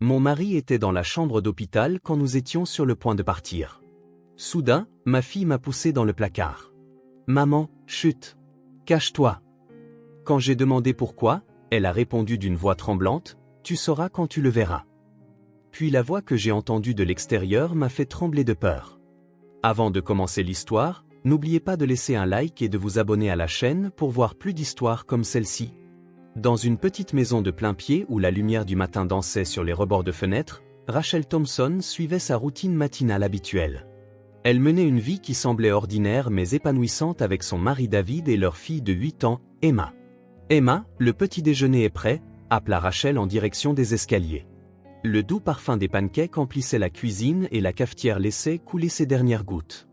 Mon mari était dans la chambre d'hôpital quand nous étions sur le point de partir. Soudain, ma fille m'a poussé dans le placard. Maman, chut! Cache-toi! Quand j'ai demandé pourquoi, elle a répondu d'une voix tremblante, tu sauras quand tu le verras. Puis la voix que j'ai entendue de l'extérieur m'a fait trembler de peur. Avant de commencer l'histoire, n'oubliez pas de laisser un like et de vous abonner à la chaîne pour voir plus d'histoires comme celle-ci. Dans une petite maison de plain-pied où la lumière du matin dansait sur les rebords de fenêtres, Rachel Thompson suivait sa routine matinale habituelle. Elle menait une vie qui semblait ordinaire mais épanouissante avec son mari David et leur fille de 8 ans, Emma. Emma, le petit déjeuner est prêt, appela Rachel en direction des escaliers. Le doux parfum des pancakes emplissait la cuisine et la cafetière laissait couler ses dernières gouttes.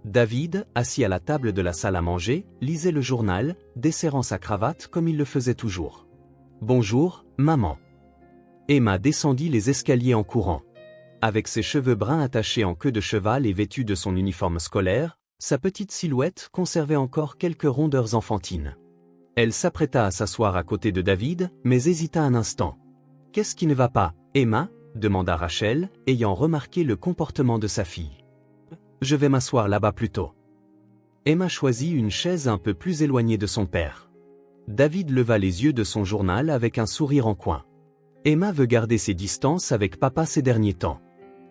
David, assis à la table de la salle à manger, lisait le journal, desserrant sa cravate comme il le faisait toujours. « Bonjour, maman. » Emma descendit les escaliers en courant. Avec ses cheveux bruns attachés en queue de cheval et vêtue de son uniforme scolaire, sa petite silhouette conservait encore quelques rondeurs enfantines. Elle s'apprêta à s'asseoir à côté de David, mais hésita un instant. « Qu'est-ce qui ne va pas, Emma ?» demanda Rachel, ayant remarqué le comportement de sa fille. « Je vais m'asseoir là-bas plutôt. » Emma choisit une chaise un peu plus éloignée de son père. David leva les yeux de son journal avec un sourire en coin. Emma veut garder ses distances avec papa ces derniers temps.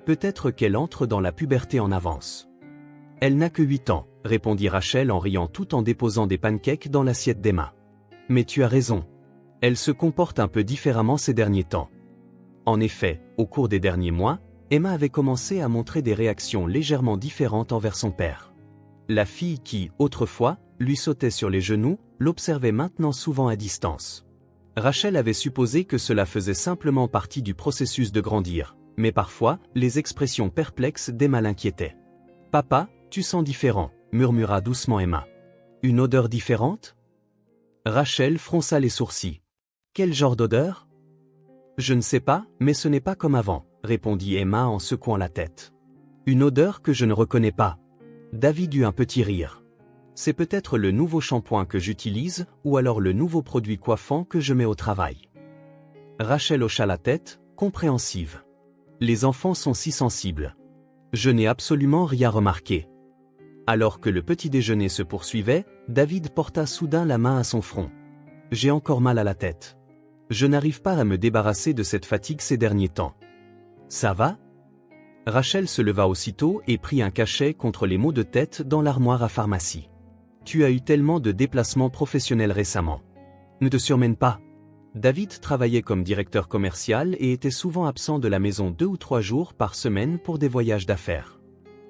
Peut-être qu'elle entre dans la puberté en avance. Elle n'a que 8 ans, répondit Rachel en riant tout en déposant des pancakes dans l'assiette d'Emma. Mais tu as raison. Elle se comporte un peu différemment ces derniers temps. En effet, au cours des derniers mois, Emma avait commencé à montrer des réactions légèrement différentes envers son père. La fille qui, autrefois, lui sautait sur les genoux, l'observait maintenant souvent à distance. Rachel avait supposé que cela faisait simplement partie du processus de grandir, mais parfois, les expressions perplexes d'Emma l'inquiétaient. « Papa, tu sens différent », murmura doucement Emma. « Une odeur différente ?» Rachel fronça les sourcils. « Quel genre d'odeur ?»« Je ne sais pas, mais ce n'est pas comme avant », répondit Emma en secouant la tête. « Une odeur que je ne reconnais pas. » David eut un petit rire. « C'est peut-être le nouveau shampoing que j'utilise, ou alors le nouveau produit coiffant que je mets au travail. » Rachel hocha la tête, compréhensive. Les enfants sont si sensibles. Je n'ai absolument rien remarqué. Alors que le petit déjeuner se poursuivait, David porta soudain la main à son front. J'ai encore mal à la tête. Je n'arrive pas à me débarrasser de cette fatigue ces derniers temps. Ça va ? Rachel se leva aussitôt et prit un cachet contre les maux de tête dans l'armoire à pharmacie. Tu as eu tellement de déplacements professionnels récemment. Ne te surmène pas. David travaillait comme directeur commercial et était souvent absent de la maison 2 ou 3 jours par semaine pour des voyages d'affaires.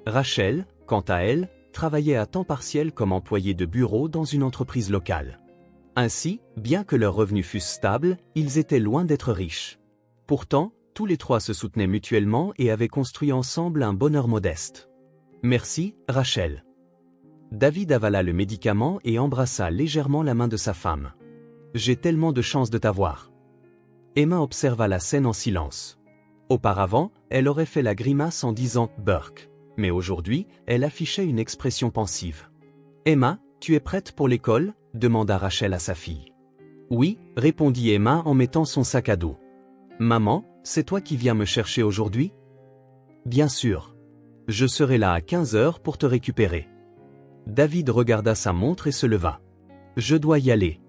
Rachel, quant à elle, travaillait à temps partiel comme employée de bureau dans une entreprise locale. Ainsi, bien que leurs revenus fussent stables, ils étaient loin d'être riches. Pourtant, tous les trois se soutenaient mutuellement et avaient construit ensemble un bonheur modeste. Merci, Rachel. David avala le médicament et embrassa légèrement la main de sa femme. J'ai tellement de chance de t'avoir. Emma observa la scène en silence. Auparavant, elle aurait fait la grimace en disant « Burke », mais aujourd'hui, elle affichait une expression pensive. « Emma, tu es prête pour l'école ?» demanda Rachel à sa fille. « Oui », répondit Emma en mettant son sac à dos. « Maman, c'est toi qui viens me chercher aujourd'hui ?»« Bien sûr. Je serai là à 15h pour te récupérer. » David regarda sa montre et se leva. « Je dois y aller.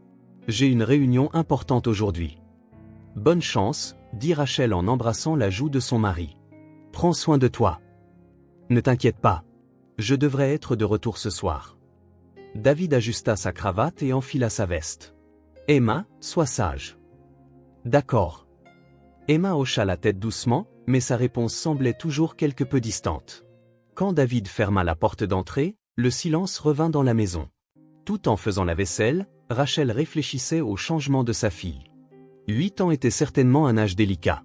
J'ai une réunion importante aujourd'hui. » « Bonne chance, » dit Rachel en embrassant la joue de son mari. « Prends soin de toi. »« Ne t'inquiète pas. Je devrais être de retour ce soir. » David ajusta sa cravate et enfila sa veste. « Emma, sois sage. »« D'accord. » Emma hocha la tête doucement, mais sa réponse semblait toujours quelque peu distante. Quand David ferma la porte d'entrée, le silence revint dans la maison. Tout en faisant la vaisselle, Rachel réfléchissait au changement de sa fille. 8 ans était certainement un âge délicat.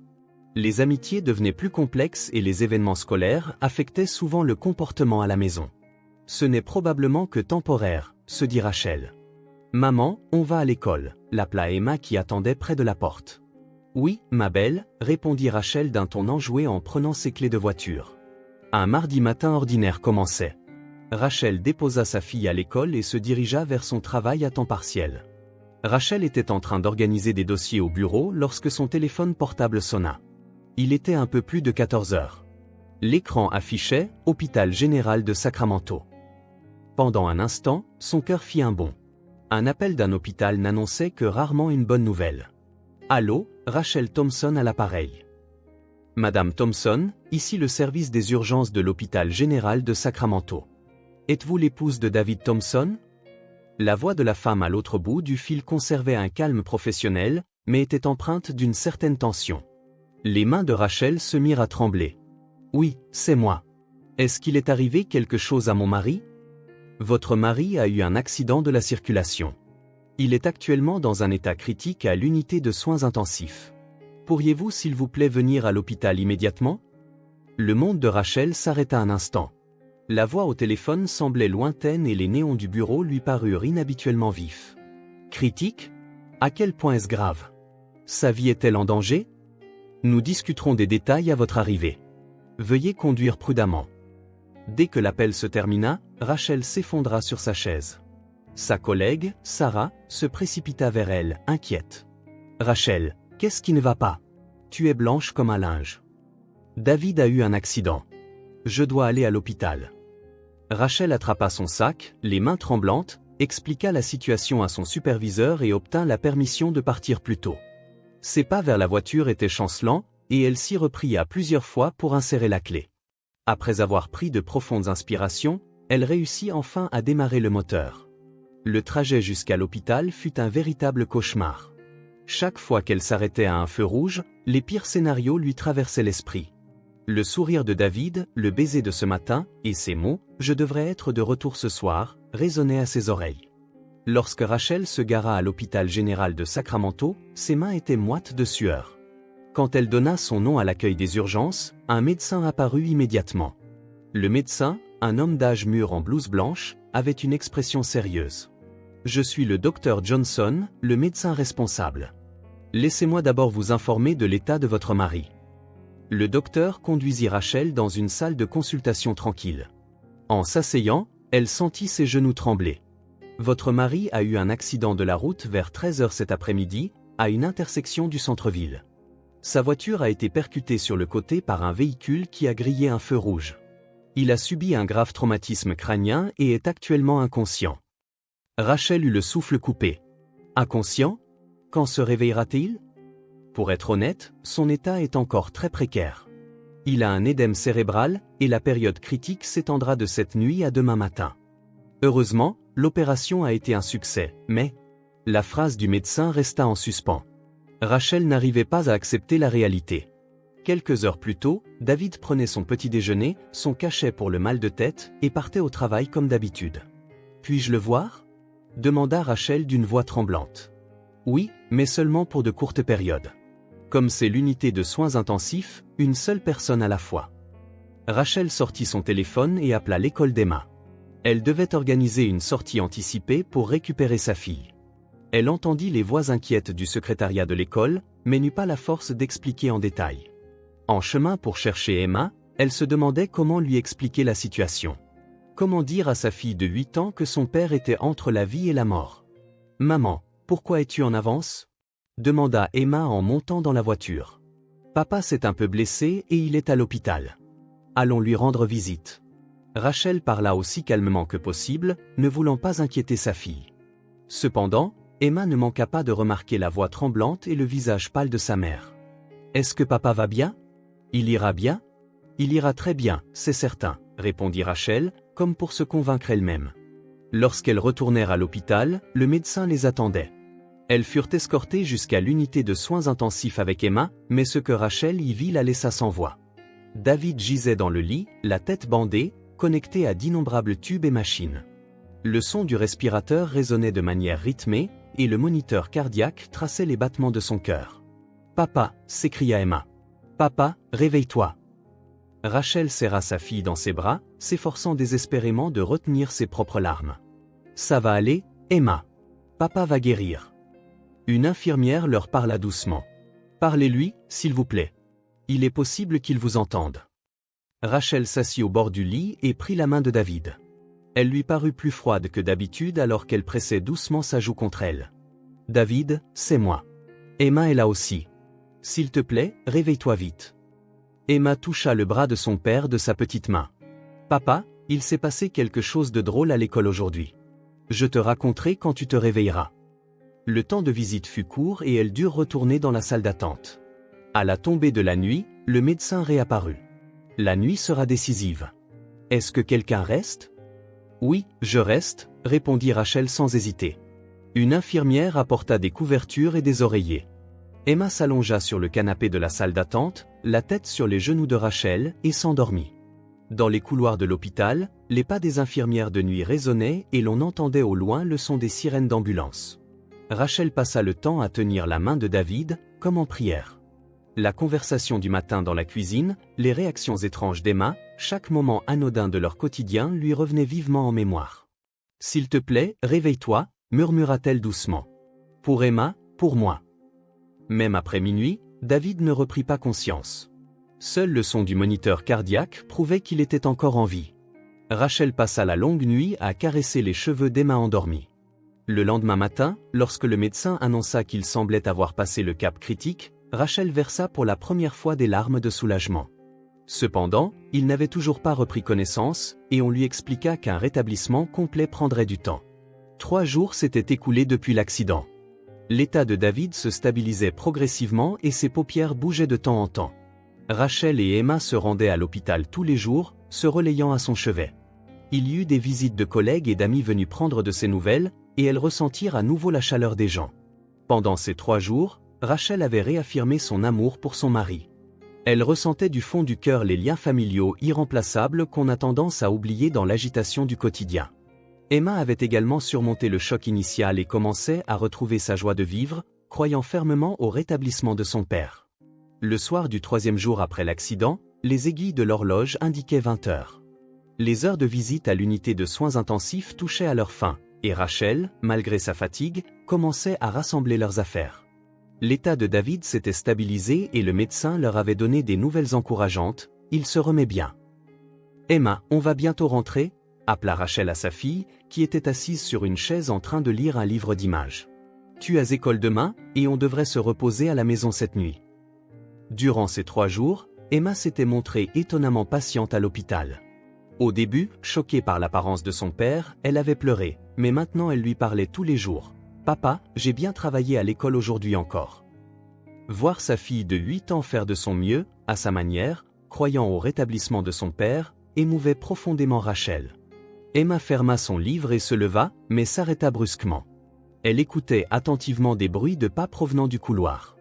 Les amitiés devenaient plus complexes et les événements scolaires affectaient souvent le comportement à la maison. Ce n'est probablement que temporaire, se dit Rachel. « Maman, on va à l'école », l'appela Emma qui attendait près de la porte. « Oui, ma belle », répondit Rachel d'un ton enjoué en prenant ses clés de voiture. Un mardi matin ordinaire commençait. Rachel déposa sa fille à l'école et se dirigea vers son travail à temps partiel. Rachel était en train d'organiser des dossiers au bureau lorsque son téléphone portable sonna. Il était un peu plus de 14 heures. L'écran affichait « Hôpital général de Sacramento ». Pendant un instant, son cœur fit un bond. Un appel d'un hôpital n'annonçait que rarement une bonne nouvelle. Allô, Rachel Thompson à l'appareil. Madame Thompson, ici le service des urgences de l'hôpital général de Sacramento. Êtes-vous l'épouse de David Thompson? La voix de la femme à l'autre bout du fil conservait un calme professionnel, mais était empreinte d'une certaine tension. Les mains de Rachel se mirent à trembler. Oui, c'est moi. Est-ce qu'il est arrivé quelque chose à mon mari? Votre mari a eu un accident de la circulation. Il est actuellement dans un état critique à l'unité de soins intensifs. Pourriez-vous s'il vous plaît venir à l'hôpital immédiatement? Le monde de Rachel s'arrêta un instant. La voix au téléphone semblait lointaine et les néons du bureau lui parurent inhabituellement vifs. Critique? À quel point est-ce grave? Sa vie est-elle en danger? Nous discuterons des détails à votre arrivée. Veuillez conduire prudemment. Dès que l'appel se termina, Rachel s'effondra sur sa chaise. Sa collègue, Sarah, se précipita vers elle, inquiète. Rachel, qu'est-ce qui ne va pas? Tu es blanche comme un linge. David a eu un accident. Je dois aller à l'hôpital. Rachel attrapa son sac, les mains tremblantes, expliqua la situation à son superviseur et obtint la permission de partir plus tôt. Ses pas vers la voiture étaient chancelants, et elle s'y repria plusieurs fois pour insérer la clé. Après avoir pris de profondes inspirations, elle réussit enfin à démarrer le moteur. Le trajet jusqu'à l'hôpital fut un véritable cauchemar. Chaque fois qu'elle s'arrêtait à un feu rouge, les pires scénarios lui traversaient l'esprit. Le sourire de David, le baiser de ce matin, et ces mots « Je devrais être de retour ce soir » résonnaient à ses oreilles. Lorsque Rachel se gara à l'hôpital général de Sacramento, ses mains étaient moites de sueur. Quand elle donna son nom à l'accueil des urgences, un médecin apparut immédiatement. Le médecin, un homme d'âge mûr en blouse blanche, avait une expression sérieuse. « Je suis le docteur Johnson, le médecin responsable. Laissez-moi d'abord vous informer de l'état de votre mari. » Le docteur conduisit Rachel dans une salle de consultation tranquille. En s'asseyant, elle sentit ses genoux trembler. « Votre mari a eu un accident de la route vers 13 heures cet après-midi, à une intersection du centre-ville. Sa voiture a été percutée sur le côté par un véhicule qui a grillé un feu rouge. Il a subi un grave traumatisme crânien et est actuellement inconscient. » Rachel eut le souffle coupé. Inconscient? Quand se réveillera-t-il? Pour être honnête, son état est encore très précaire. Il a un édème cérébral, et la période critique s'étendra de cette nuit à demain matin. Heureusement, l'opération a été un succès, mais... La phrase du médecin resta en suspens. Rachel n'arrivait pas à accepter la réalité. Quelques heures plus tôt, David prenait son petit déjeuner, son cachet pour le mal de tête, et partait au travail comme d'habitude. « Puis-je le voir ?» demanda Rachel d'une voix tremblante. « Oui, mais seulement pour de courtes périodes. Comme c'est l'unité de soins intensifs, une seule personne à la fois. » Rachel sortit son téléphone et appela l'école d'Emma. Elle devait organiser une sortie anticipée pour récupérer sa fille. Elle entendit les voix inquiètes du secrétariat de l'école, mais n'eut pas la force d'expliquer en détail. En chemin pour chercher Emma, elle se demandait comment lui expliquer la situation. Comment dire à sa fille de 8 ans que son père était entre la vie et la mort? « Maman, pourquoi es-tu en avance ?» demanda Emma en montant dans la voiture. « Papa s'est un peu blessé et il est à l'hôpital. Allons lui rendre visite. » Rachel parla aussi calmement que possible, ne voulant pas inquiéter sa fille. Cependant, Emma ne manqua pas de remarquer la voix tremblante et le visage pâle de sa mère. « Est-ce que papa va bien? » « Il ira bien? »« Il ira très bien, c'est certain, » répondit Rachel, comme pour se convaincre elle-même. Lorsqu'elles retournèrent à l'hôpital, le médecin les attendait. Elles furent escortées jusqu'à l'unité de soins intensifs avec Emma, mais ce que Rachel y vit la laissa sans voix. David gisait dans le lit, la tête bandée, connecté à d'innombrables tubes et machines. Le son du respirateur résonnait de manière rythmée, et le moniteur cardiaque traçait les battements de son cœur. « Papa !» s'écria Emma. « Papa, réveille-toi !» Rachel serra sa fille dans ses bras, s'efforçant désespérément de retenir ses propres larmes. « Ça va aller, Emma. Papa va guérir. » Une infirmière leur parla doucement. « Parlez-lui, s'il vous plaît. Il est possible qu'il vous entende. » Rachel s'assit au bord du lit et prit la main de David. Elle lui parut plus froide que d'habitude alors qu'elle pressait doucement sa joue contre elle. « David, c'est moi. Emma est là aussi. S'il te plaît, réveille-toi vite. » Emma toucha le bras de son père de sa petite main. Papa, il s'est passé quelque chose de drôle à l'école aujourd'hui. Je te raconterai quand tu te réveilleras. Le temps de visite fut court et elles durent retourner dans la salle d'attente. À la tombée de la nuit, le médecin réapparut. La nuit sera décisive. Est-ce que quelqu'un reste? Oui, je reste, répondit Rachel sans hésiter. Une infirmière apporta des couvertures et des oreillers. Emma s'allongea sur le canapé de la salle d'attente, la tête sur les genoux de Rachel, et s'endormit. Dans les couloirs de l'hôpital, les pas des infirmières de nuit résonnaient et l'on entendait au loin le son des sirènes d'ambulance. Rachel passa le temps à tenir la main de David, comme en prière. La conversation du matin dans la cuisine, les réactions étranges d'Emma, chaque moment anodin de leur quotidien lui revenait vivement en mémoire. « S'il te plaît, réveille-toi » murmura-t-elle doucement. « Pour Emma, pour moi. » Même après minuit, David ne reprit pas conscience. Seul le son du moniteur cardiaque prouvait qu'il était encore en vie. Rachel passa la longue nuit à caresser les cheveux d'Emma endormie. Le lendemain matin, lorsque le médecin annonça qu'il semblait avoir passé le cap critique, Rachel versa pour la première fois des larmes de soulagement. Cependant, il n'avait toujours pas repris connaissance, et on lui expliqua qu'un rétablissement complet prendrait du temps. 3 jours s'étaient écoulés depuis l'accident. L'état de David se stabilisait progressivement et ses paupières bougeaient de temps en temps. Rachel et Emma se rendaient à l'hôpital tous les jours, se relayant à son chevet. Il y eut des visites de collègues et d'amis venus prendre de ses nouvelles, et elles ressentirent à nouveau la chaleur des gens. Pendant ces 3 jours, Rachel avait réaffirmé son amour pour son mari. Elle ressentait du fond du cœur les liens familiaux irremplaçables qu'on a tendance à oublier dans l'agitation du quotidien. Emma avait également surmonté le choc initial et commençait à retrouver sa joie de vivre, croyant fermement au rétablissement de son père. Le soir du 3e jour après l'accident, les aiguilles de l'horloge indiquaient 20 heures. Les heures de visite à l'unité de soins intensifs touchaient à leur fin, et Rachel, malgré sa fatigue, commençait à rassembler leurs affaires. L'état de David s'était stabilisé et le médecin leur avait donné des nouvelles encourageantes, il se remet bien. « Emma, on va bientôt rentrer ?» appela Rachel à sa fille, qui était assise sur une chaise en train de lire un livre d'images. « Tu as école demain, et on devrait se reposer à la maison cette nuit. » Durant ces 3 jours, Emma s'était montrée étonnamment patiente à l'hôpital. Au début, choquée par l'apparence de son père, elle avait pleuré, mais maintenant elle lui parlait tous les jours. « Papa, j'ai bien travaillé à l'école aujourd'hui encore. » Voir sa fille de 8 ans faire de son mieux, à sa manière, croyant au rétablissement de son père, émouvait profondément Rachel. Emma ferma son livre et se leva, mais s'arrêta brusquement. Elle écoutait attentivement des bruits de pas provenant du couloir.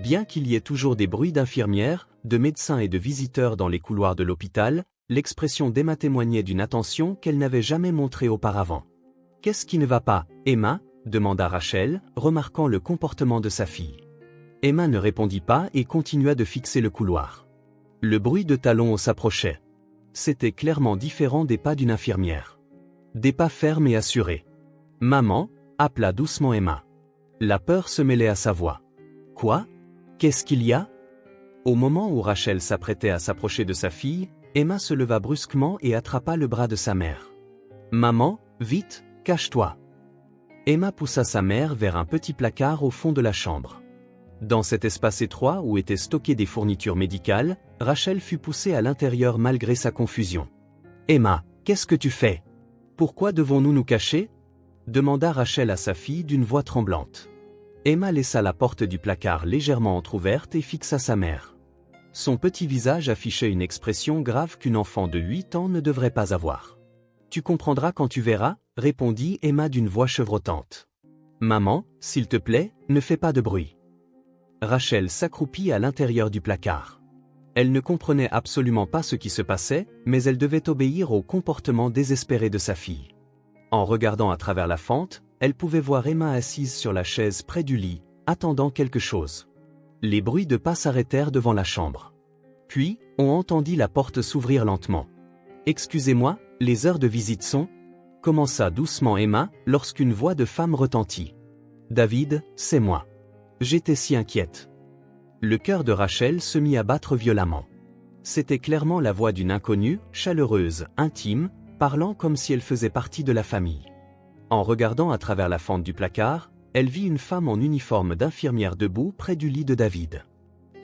Bien qu'il y ait toujours des bruits d'infirmières, de médecins et de visiteurs dans les couloirs de l'hôpital, l'expression d'Emma témoignait d'une attention qu'elle n'avait jamais montrée auparavant. « Qu'est-ce qui ne va pas, Emma ?» demanda Rachel, remarquant le comportement de sa fille. Emma ne répondit pas et continua de fixer le couloir. Le bruit de talons s'approchait. C'était clairement différent des pas d'une infirmière. Des pas fermes et assurés. « Maman » appela doucement Emma. La peur se mêlait à sa voix. « Quoi? Qu'est-ce qu'il y a ?» Au moment où Rachel s'apprêtait à s'approcher de sa fille, Emma se leva brusquement et attrapa le bras de sa mère. « Maman, vite, cache-toi !» Emma poussa sa mère vers un petit placard au fond de la chambre. Dans cet espace étroit où étaient stockées des fournitures médicales, Rachel fut poussée à l'intérieur malgré sa confusion. « Emma, qu'est-ce que tu fais? Pourquoi devons-nous nous cacher ?» demanda Rachel à sa fille d'une voix tremblante. Emma laissa la porte du placard légèrement entr'ouverte et fixa sa mère. Son petit visage affichait une expression grave qu'une enfant de 8 ans ne devrait pas avoir. « Tu comprendras quand tu verras », répondit Emma d'une voix chevrotante. « Maman, s'il te plaît, ne fais pas de bruit. » Rachel s'accroupit à l'intérieur du placard. Elle ne comprenait absolument pas ce qui se passait, mais elle devait obéir au comportement désespéré de sa fille. En regardant à travers la fente, elle pouvait voir Emma assise sur la chaise près du lit, attendant quelque chose. Les bruits de pas s'arrêtèrent devant la chambre. Puis, on entendit la porte s'ouvrir lentement. « Excusez-moi, les heures de visite sont… » commença doucement Emma, lorsqu'une voix de femme retentit. « David, c'est moi. J'étais si inquiète. » Le cœur de Rachel se mit à battre violemment. C'était clairement la voix d'une inconnue, chaleureuse, intime, parlant comme si elle faisait partie de la famille. En regardant à travers la fente du placard, elle vit une femme en uniforme d'infirmière debout près du lit de David.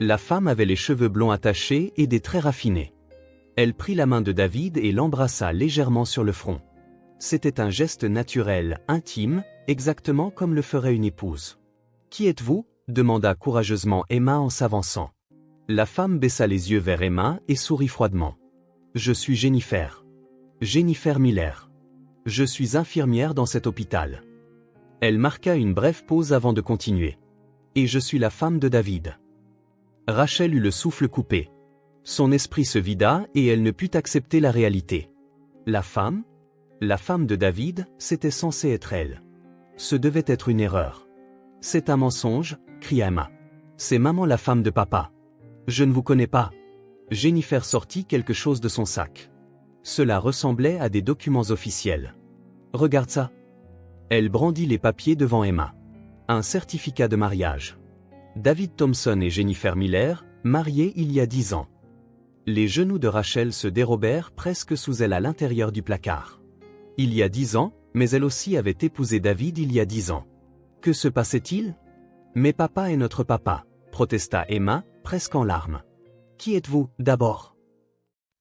La femme avait les cheveux blonds attachés et des traits raffinés. Elle prit la main de David et l'embrassa légèrement sur le front. C'était un geste naturel, intime, exactement comme le ferait une épouse. « Qui êtes-vous » demanda courageusement Emma en s'avançant. La femme baissa les yeux vers Emma et sourit froidement. « Je suis Jennifer. Jennifer Miller. Je suis infirmière dans cet hôpital. » Elle marqua une brève pause avant de continuer. « Et je suis la femme de David. » Rachel eut le souffle coupé. Son esprit se vida et elle ne put accepter la réalité. La femme de David, c'était censé être elle. Ce devait être une erreur. « C'est un mensonge » cria Emma. « C'est maman la femme de papa. Je ne vous connais pas. » Jennifer sortit quelque chose de son sac. Cela ressemblait à des documents officiels. « Regarde ça. » Elle brandit les papiers devant Emma. Un certificat de mariage. David Thompson et Jennifer Miller, mariés il y a 10 ans. Les genoux de Rachel se dérobèrent presque sous elle à l'intérieur du placard. Il y a 10 ans, mais elle aussi avait épousé David il y a 10 ans. Que se passait-il ? « Mais papa est notre papa, » protesta Emma, presque en larmes. « Qui êtes-vous, d'abord »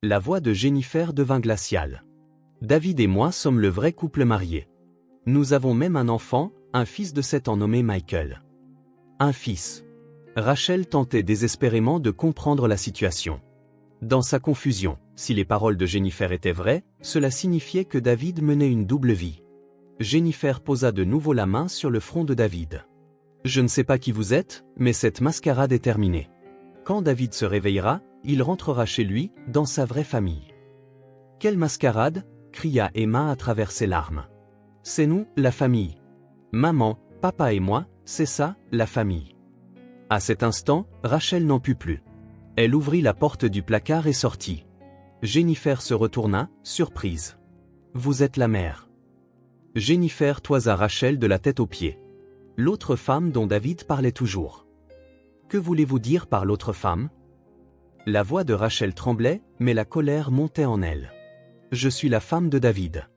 La voix de Jennifer devint glaciale. « David et moi sommes le vrai couple marié. Nous avons même un enfant, un fils de 7 ans nommé Michael. » Un fils. Rachel tentait désespérément de comprendre la situation. Dans sa confusion, si les paroles de Jennifer étaient vraies, cela signifiait que David menait une double vie. Jennifer posa de nouveau la main sur le front de David. « Je ne sais pas qui vous êtes, mais cette mascarade est terminée. Quand David se réveillera, il rentrera chez lui, dans sa vraie famille. » « Quelle mascarade » cria Emma à travers ses larmes. « C'est nous, la famille. Maman, papa et moi, c'est ça, la famille. » À cet instant, Rachel n'en put plus. Elle ouvrit la porte du placard et sortit. Jennifer se retourna, surprise. « Vous êtes la mère. » Jennifer toisa Rachel de la tête aux pieds. L'autre femme dont David parlait toujours. « Que voulez-vous dire par l'autre femme » La voix de Rachel tremblait, mais la colère montait en elle. « Je suis la femme de David.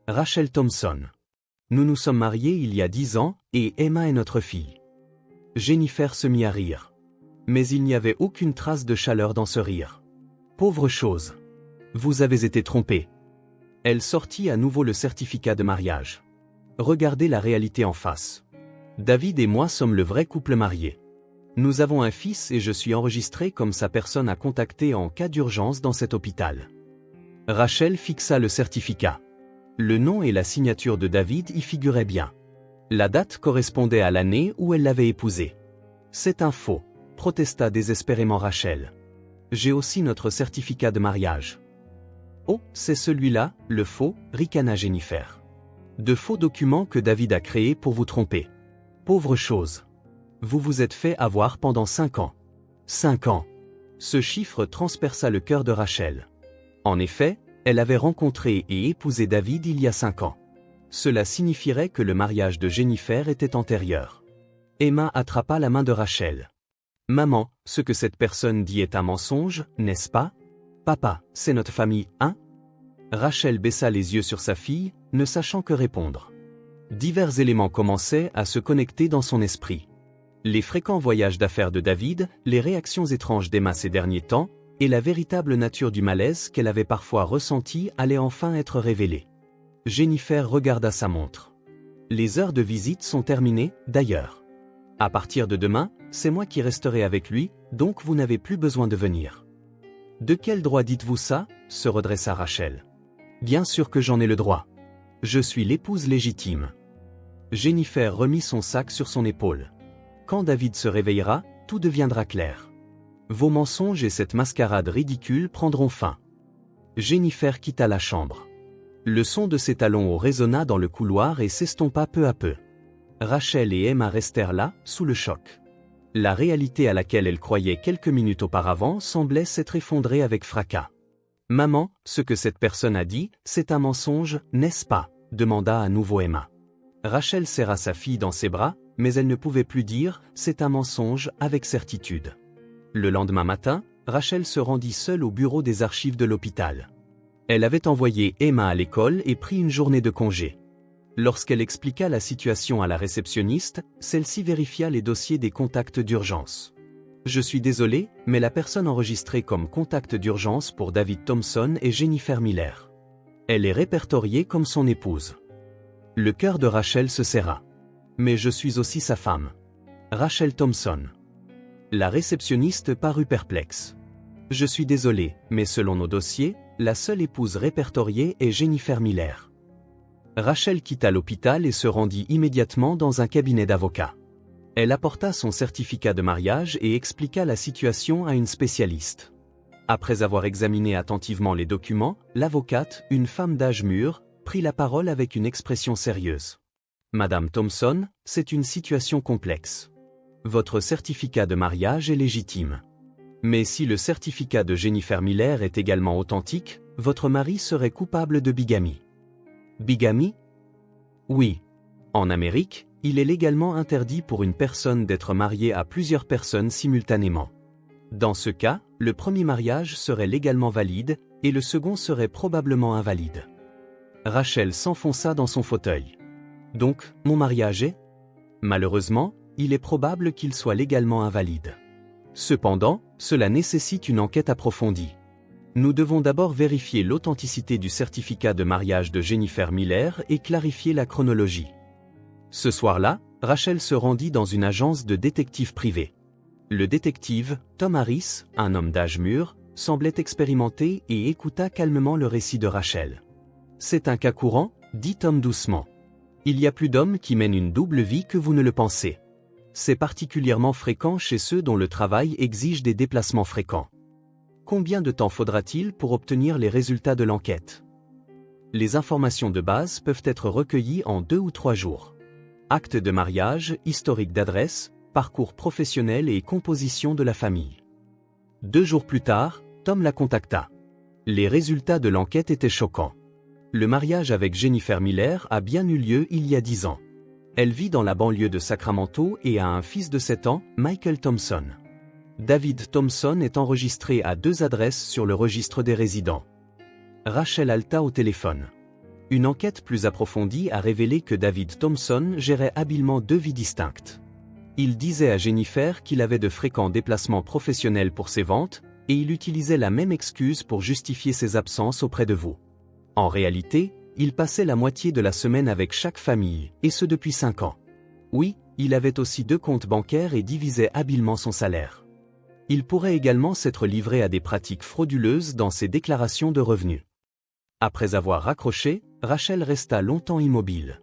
Rachel Thompson. Nous nous sommes mariés il y a 10 ans, et Emma est notre fille. » Jennifer se mit à rire. Mais il n'y avait aucune trace de chaleur dans ce rire. « Pauvre chose. Vous avez été trompée. » Elle sortit à nouveau le certificat de mariage. « Regardez la réalité en face. David et moi sommes le vrai couple marié. Nous avons un fils et je suis enregistré comme sa personne à contacter en cas d'urgence dans cet hôpital. » Rachel fixa le certificat. Le nom et la signature de David y figuraient bien. La date correspondait à l'année où elle l'avait épousé. « C'est un faux », protesta désespérément Rachel. « J'ai aussi notre certificat de mariage. »« Oh, c'est celui-là, le faux », ricana Jennifer. « De faux documents que David a créés pour vous tromper. Pauvre chose. Vous vous êtes fait avoir pendant 5 ans. 5 ans. » Ce chiffre transperça le cœur de Rachel. En effet, elle avait rencontré et épousé David il y a 5 ans. Cela signifierait que le mariage de Jennifer était antérieur. Emma attrapa la main de Rachel. « Maman, ce que cette personne dit est un mensonge, n'est-ce pas ? Papa, c'est notre famille, hein ?» Rachel baissa les yeux sur sa fille, ne sachant que répondre. Divers éléments commençaient à se connecter dans son esprit. Les fréquents voyages d'affaires de David, les réactions étranges d'Emma ces derniers temps, et la véritable nature du malaise qu'elle avait parfois ressenti allaient enfin être révélées. Jennifer regarda sa montre. « Les heures de visite sont terminées, d'ailleurs. À partir de demain, c'est moi qui resterai avec lui, donc vous n'avez plus besoin de venir. »« De quel droit dites-vous ça ?» se redressa Rachel. « Bien sûr que j'en ai le droit. Je suis l'épouse légitime. » Jennifer remit son sac sur son épaule. « Quand David se réveillera, tout deviendra clair. Vos mensonges et cette mascarade ridicule prendront fin. » Jennifer quitta la chambre. Le son de ses talons résonna dans le couloir et s'estompa peu à peu. Rachel et Emma restèrent là, sous le choc. La réalité à laquelle elles croyaient quelques minutes auparavant semblait s'être effondrée avec fracas. « Maman, ce que cette personne a dit, c'est un mensonge, n'est-ce pas ?» demanda à nouveau Emma. Rachel serra sa fille dans ses bras, mais elle ne pouvait plus dire « c'est un mensonge » avec certitude. Le lendemain matin, Rachel se rendit seule au bureau des archives de l'hôpital. Elle avait envoyé Emma à l'école et pris une journée de congé. Lorsqu'elle expliqua la situation à la réceptionniste, celle-ci vérifia les dossiers des contacts d'urgence. Je suis désolé, mais la personne enregistrée comme contact d'urgence pour David Thompson est Jennifer Miller. Elle est répertoriée comme son épouse. Le cœur de Rachel se serra. Mais je suis aussi sa femme. Rachel Thompson. La réceptionniste parut perplexe. Je suis désolé, mais selon nos dossiers, la seule épouse répertoriée est Jennifer Miller. Rachel quitta l'hôpital et se rendit immédiatement dans un cabinet d'avocats. Elle apporta son certificat de mariage et expliqua la situation à une spécialiste. Après avoir examiné attentivement les documents, l'avocate, une femme d'âge mûr, prit la parole avec une expression sérieuse. Madame Thompson, c'est une situation complexe. Votre certificat de mariage est légitime. Mais si le certificat de Jennifer Miller est également authentique, votre mari serait coupable de bigamie. Bigamie? Oui. En Amérique, il est légalement interdit pour une personne d'être mariée à plusieurs personnes simultanément. Dans ce cas, le premier mariage serait légalement valide, et le second serait probablement invalide. Rachel s'enfonça dans son fauteuil. Donc, mon mariage est? Malheureusement, il est probable qu'il soit légalement invalide. Cependant, cela nécessite une enquête approfondie. Nous devons d'abord vérifier l'authenticité du certificat de mariage de Jennifer Miller et clarifier la chronologie. Ce soir-là, Rachel se rendit dans une agence de détectives privés. Le détective, Tom Harris, un homme d'âge mûr, semblait expérimenté et écouta calmement le récit de Rachel. « C'est un cas courant, dit Tom doucement. Il y a plus d'hommes qui mènent une double vie que vous ne le pensez. C'est particulièrement fréquent chez ceux dont le travail exige des déplacements fréquents. Combien de temps faudra-t-il pour obtenir les résultats de l'enquête? Les informations de base peuvent être recueillies en 2 ou 3 jours. Acte de mariage, historique d'adresse, parcours professionnel et composition de la famille. 2 jours plus tard, Tom la contacta. Les résultats de l'enquête étaient choquants. Le mariage avec Jennifer Miller a bien eu lieu il y a 10 ans. Elle vit dans la banlieue de Sacramento et a un fils de 7 ans, Michael Thompson. David Thompson est enregistré à 2 adresses sur le registre des résidents. Rachel halta au téléphone. Une enquête plus approfondie a révélé que David Thompson gérait habilement 2 vies distinctes. Il disait à Jennifer qu'il avait de fréquents déplacements professionnels pour ses ventes, et il utilisait la même excuse pour justifier ses absences auprès de vous. En réalité, il passait la moitié de la semaine avec chaque famille, et ce depuis 5 ans. Oui, il avait aussi 2 comptes bancaires et divisait habilement son salaire. Il pourrait également s'être livré à des pratiques frauduleuses dans ses déclarations de revenus. Après avoir raccroché, Rachel resta longtemps immobile.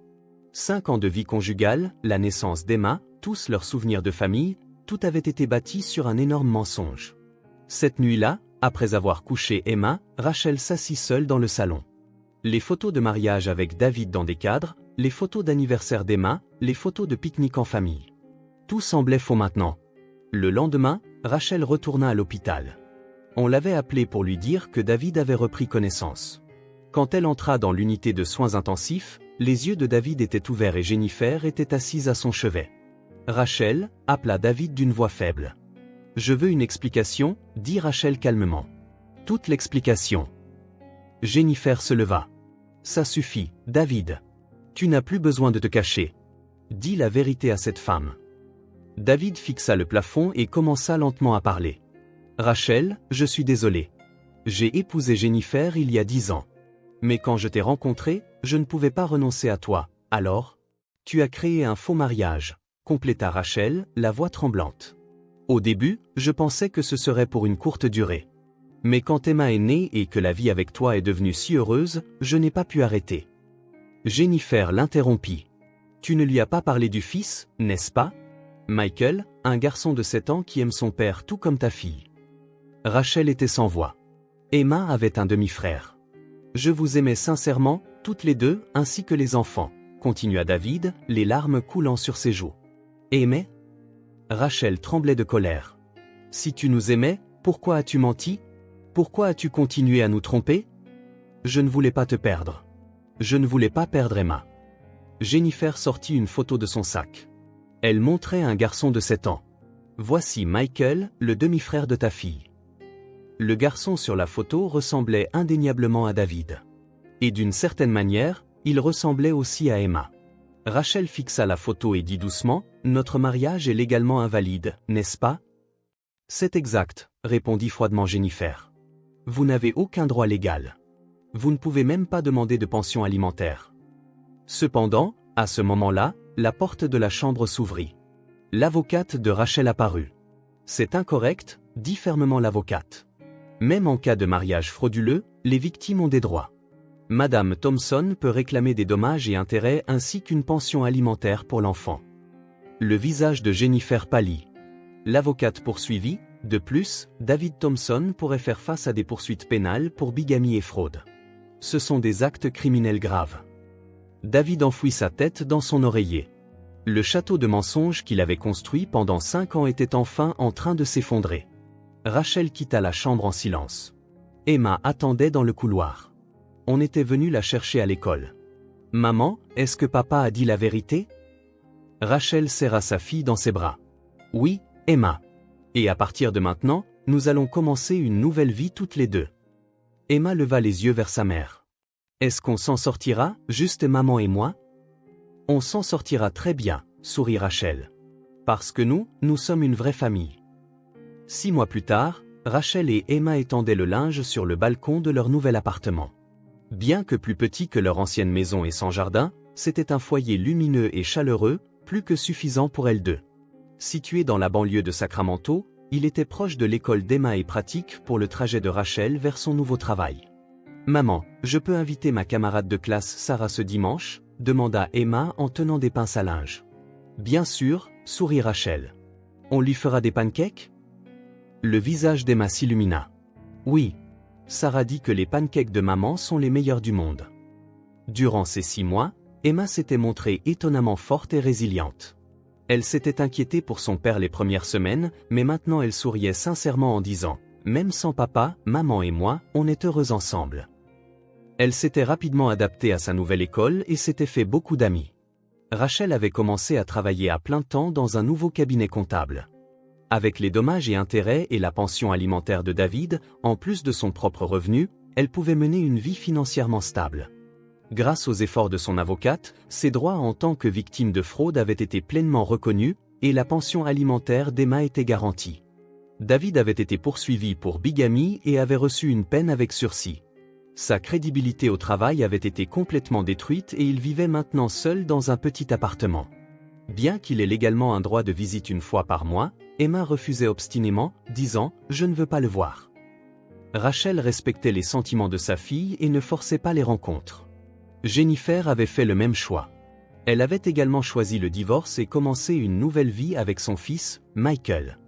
5 ans de vie conjugale, la naissance d'Emma, tous leurs souvenirs de famille, tout avait été bâti sur un énorme mensonge. Cette nuit-là, après avoir couché Emma, Rachel s'assit seule dans le salon. Les photos de mariage avec David dans des cadres, les photos d'anniversaire d'Emma, les photos de pique-nique en famille. Tout semblait faux maintenant. Le lendemain, Rachel retourna à l'hôpital. On l'avait appelée pour lui dire que David avait repris connaissance. Quand elle entra dans l'unité de soins intensifs, les yeux de David étaient ouverts et Jennifer était assise à son chevet. Rachel appela David d'une voix faible. « Je veux une explication, » dit Rachel calmement. « Toute l'explication. » Jennifer se leva. « Ça suffit, David. Tu n'as plus besoin de te cacher. Dis la vérité à cette femme. » David fixa le plafond et commença lentement à parler. « Rachel, je suis désolé. J'ai épousé Jennifer il y a 10 ans. Mais quand je t'ai rencontrée, je ne pouvais pas renoncer à toi, alors? Tu as créé un faux mariage, » compléta Rachel, la voix tremblante. « Au début, je pensais que ce serait pour une courte durée. Mais quand Emma est née et que la vie avec toi est devenue si heureuse, je n'ai pas pu arrêter. » Jennifer l'interrompit. « Tu ne lui as pas parlé du fils, n'est-ce pas? Michael, un garçon de 7 ans qui aime son père tout comme ta fille. » Rachel était sans voix. Emma avait un demi-frère. « Je vous aimais sincèrement, toutes les deux, ainsi que les enfants, » continua David, les larmes coulant sur ses joues. « Aimais? » Rachel tremblait de colère. « Si tu nous aimais, pourquoi as-tu menti? Pourquoi as-tu continué à nous tromper? Je ne voulais pas te perdre. Je ne voulais pas perdre Emma. » Jennifer sortit une photo de son sac. Elle montrait un garçon de 7 ans. « Voici Michael, le demi-frère de ta fille. » Le garçon sur la photo ressemblait indéniablement à David. Et d'une certaine manière, il ressemblait aussi à Emma. Rachel fixa la photo et dit doucement, « Notre mariage est légalement invalide, n'est-ce pas? C'est exact, répondit froidement Jennifer. Vous n'avez aucun droit légal. Vous ne pouvez même pas demander de pension alimentaire. Cependant, à ce moment-là, la porte de la chambre s'ouvrit. L'avocate de Rachel apparut. C'est incorrect, dit fermement l'avocate. Même en cas de mariage frauduleux, les victimes ont des droits. Madame Thompson peut réclamer des dommages et intérêts ainsi qu'une pension alimentaire pour l'enfant. Le visage de Jennifer pâlit. L'avocate poursuivit, de plus, David Thompson pourrait faire face à des poursuites pénales pour bigamie et fraude. Ce sont des actes criminels graves. David enfouit sa tête dans son oreiller. Le château de mensonges qu'il avait construit pendant 5 ans était enfin en train de s'effondrer. Rachel quitta la chambre en silence. Emma attendait dans le couloir. On était venu la chercher à l'école. « Maman, est-ce que papa a dit la vérité ?» Rachel serra sa fille dans ses bras. « Oui, Emma. Et à partir de maintenant, nous allons commencer une nouvelle vie toutes les deux. » Emma leva les yeux vers sa mère. « Est-ce qu'on s'en sortira, juste maman et moi ?»« On s'en sortira très bien, » sourit Rachel. « Parce que nous sommes une vraie famille. » 6 mois plus tard, Rachel et Emma étendaient le linge sur le balcon de leur nouvel appartement. Bien que plus petit que leur ancienne maison et sans jardin, c'était un foyer lumineux et chaleureux, plus que suffisant pour elles deux. Situé dans la banlieue de Sacramento, il était proche de l'école d'Emma et pratique pour le trajet de Rachel vers son nouveau travail. « Maman, je peux inviter ma camarade de classe Sarah ce dimanche ?» demanda Emma en tenant des pinces à linge. « Bien sûr, » sourit Rachel. « On lui fera des pancakes ?» Le visage d'Emma s'illumina. « Oui. Sarah dit que les pancakes de maman sont les meilleurs du monde. » Durant ces 6 mois, Emma s'était montrée étonnamment forte et résiliente. Elle s'était inquiétée pour son père les premières semaines, mais maintenant elle souriait sincèrement en disant « Même sans papa, maman et moi, on est heureux ensemble. » Elle s'était rapidement adaptée à sa nouvelle école et s'était fait beaucoup d'amis. Rachel avait commencé à travailler à plein temps dans un nouveau cabinet comptable. Avec les dommages et intérêts et la pension alimentaire de David, en plus de son propre revenu, elle pouvait mener une vie financièrement stable. Grâce aux efforts de son avocate, ses droits en tant que victime de fraude avaient été pleinement reconnus, et la pension alimentaire d'Emma était garantie. David avait été poursuivi pour bigamie et avait reçu une peine avec sursis. Sa crédibilité au travail avait été complètement détruite et il vivait maintenant seul dans un petit appartement. Bien qu'il ait légalement un droit de visite une fois par mois, Emma refusait obstinément, disant « Je ne veux pas le voir ». Rachel respectait les sentiments de sa fille et ne forçait pas les rencontres. Jennifer avait fait le même choix. Elle avait également choisi le divorce et commencé une nouvelle vie avec son fils, Michael.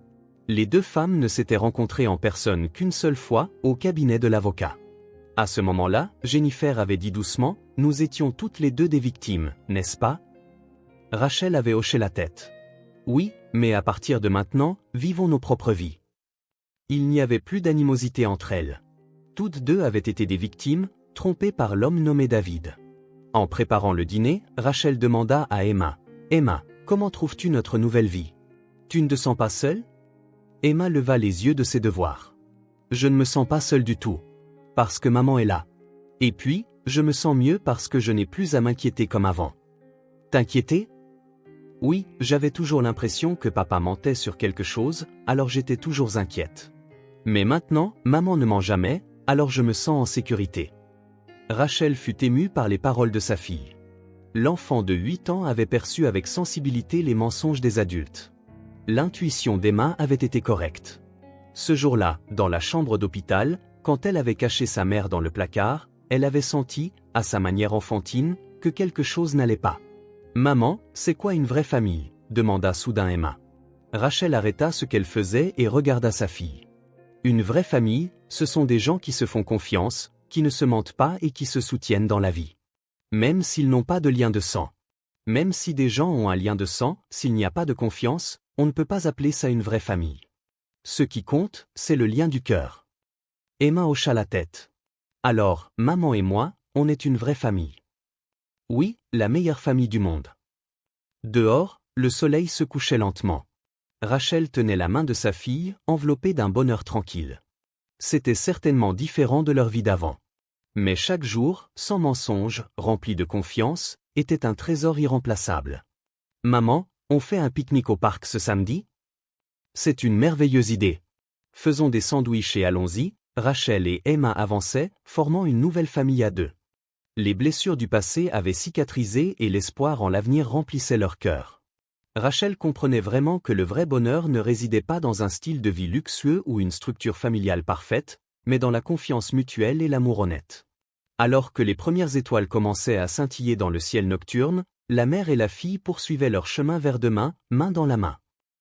Les deux femmes ne s'étaient rencontrées en personne qu'une seule fois, au cabinet de l'avocat. À ce moment-là, Jennifer avait dit doucement « Nous étions toutes les deux des victimes, n'est-ce pas ?» Rachel avait hoché la tête. « Oui, mais à partir de maintenant, vivons nos propres vies. » Il n'y avait plus d'animosité entre elles. Toutes deux avaient été des victimes, trompées par l'homme nommé David. En préparant le dîner, Rachel demanda à Emma « Emma, comment trouves-tu notre nouvelle vie? Tu ne te sens pas seule ?» Emma leva les yeux de ses devoirs. « Je ne me sens pas seule du tout. Parce que maman est là. Et puis, je me sens mieux parce que je n'ai plus à m'inquiéter comme avant. » T'inquiéter? Oui, j'avais toujours l'impression que papa mentait sur quelque chose, alors j'étais toujours inquiète. Mais maintenant, maman ne ment jamais, alors je me sens en sécurité. Rachel fut émue par les paroles de sa fille. L'enfant de 8 ans avait perçu avec sensibilité les mensonges des adultes. L'intuition d'Emma avait été correcte. Ce jour-là, dans la chambre d'hôpital, quand elle avait caché sa mère dans le placard, elle avait senti, à sa manière enfantine, que quelque chose n'allait pas. « Maman, c'est quoi une vraie famille ?» demanda soudain Emma. Rachel arrêta ce qu'elle faisait et regarda sa fille. Une vraie famille, ce sont des gens qui se font confiance, qui ne se mentent pas et qui se soutiennent dans la vie. Même s'ils n'ont pas de lien de sang. Même si des gens ont un lien de sang, s'il n'y a pas de confiance, on ne peut pas appeler ça une vraie famille. Ce qui compte, c'est le lien du cœur. Emma hocha la tête. Alors, maman et moi, on est une vraie famille. Oui, la meilleure famille du monde. Dehors, le soleil se couchait lentement. Rachel tenait la main de sa fille, enveloppée d'un bonheur tranquille. C'était certainement différent de leur vie d'avant. Mais chaque jour, sans mensonge, rempli de confiance, était un trésor irremplaçable. « Maman, on fait un pique-nique au parc ce samedi ?» « C'est une merveilleuse idée, » Faisons des sandwichs et allons-y, Rachel et Emma avançaient, formant une nouvelle famille à deux. Les blessures du passé avaient cicatrisé et l'espoir en l'avenir remplissait leur cœur. Rachel comprenait vraiment que le vrai bonheur ne résidait pas dans un style de vie luxueux ou une structure familiale parfaite, mais dans la confiance mutuelle et l'amour honnête. Alors que les premières étoiles commençaient à scintiller dans le ciel nocturne, la mère et la fille poursuivaient leur chemin vers demain, main dans la main.